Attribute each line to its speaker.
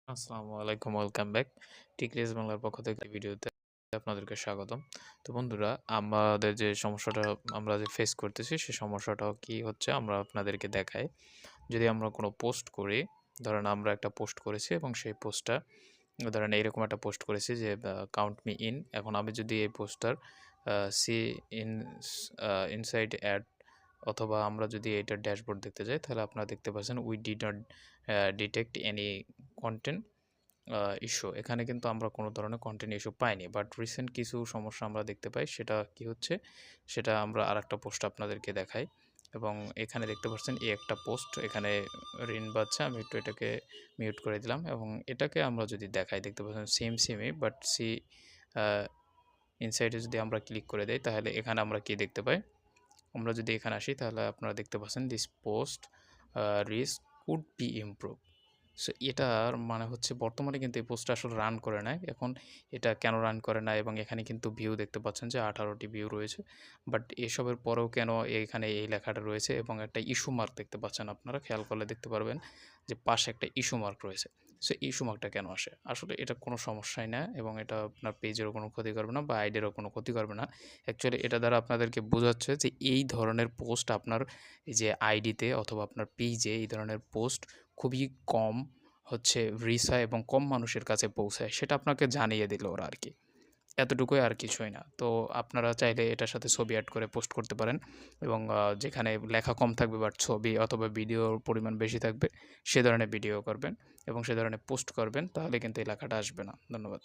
Speaker 1: আসসালামু আলাইকুম, welcome back. টিকরিজ বাংলার পক্ষ থেকে ভিডিওতে আপনাদেরকে স্বাগতম। তো বন্ধুরা, আমাদের যে সমস্যাটা আমরা যে ফেস করতেছি, সে সমস্যাটা কি হচ্ছে আমরা আপনাদেরকে দেখাই। যদি আমরা কোনো পোস্ট করি, ধরেন আমরা একটা পোস্ট করেছি এবং সেই পোস্টটা ধরেন এইরকম একটা পোস্ট করেছি যে কাউন্ট মি ইন। এখন আমি যদি এই পোস্টটার সি ইন ইনসাইড অ্যাড অথবা আমরা যদি এটার ড্যাশবোর্ড দেখতে যাই, তাহলে আপনারা দেখতে পাচ্ছেন we did not detect any content issue. এখানে কিন্তু আমরা কোনো ধরনের কনটেন্ট ইস্যু পাইনি। বাট রিসেন্ট কিছু সমস্যা আমরা দেখতে পাই। সেটা কি হচ্ছে? সেটা আমরা আরেকটা পোস্ট আপনাদেরকে দেখাই। এবং এখানে দেখতে পাচ্ছেন এই একটা পোস্ট এখানে রিন বাজছে। আমি একটু এটাকে মিউট করে দিলাম এবং এটাকে আমরা যদি দেখাই দেখতে পাচ্ছেন সেমই বাট আ ইনসাইডে যদি আমরা ক্লিক করে দেই তাহলে এখানে আমরা কি দেখতে পাই? আমরা যদি এখানে আসি তাহলে আপনারা দেখতে পাচ্ছেন this post risk could be improve. So এটার মানে হচ্ছে বর্তমানে কিন্তু এই পোস্টটা আসলে রান করে নাই। এখন এটা কেন রান করে না এবং এখানে কিন্তু ভিউ দেখতে পাচ্ছেন যে 18টি ভিউ রয়েছে। বাট এসবের পরেও কেন এখানে এই লেখাটা রয়েছে এবং একটা ইস্যু মার্ক দেখতে পাচ্ছেন আপনারা খেয়াল করলে দেখতে পারবেন যে পাশে একটা ইস্যু মার্ক রয়েছে। সো ইস্যু মার্কটা কেন আসে? আসলে এটা কোনো সমস্যাই না এবং এটা আপনার পেজেরও কোনো ক্ষতি করবে না বা আইডিরও কোনো ক্ষতি করবে না। অ্যাকচুয়ালি এটা দ্বারা আপনাদেরকে বোঝাচ্ছে যে এই ধরনের পোস্ট আপনার এই যে আইডিতে অথবা আপনার পেজে এই ধরনের পোস্ট খুবই কম হচ্ছে রিচ হয় এবং কম মানুষের কাছে পৌঁছায়। সেটা আপনাকে জানিয়ে দিল ওরা আরকি। এতটুকুই আর কিছুই না। তো আপনারা চাইলে এটার সাথে ছবি এড করে পোস্ট করতে পারেন এবং যেখানে লেখা কম থাকবে বাট ছবি অথবা ভিডিওর পরিমাণ বেশি থাকবে, সে ধরনের ভিডিও করবেন এবং সে ধরনের পোস্ট করবেন। তাহলে কিন্তু এই লেখাটা আসবে না। ধন্যবাদ।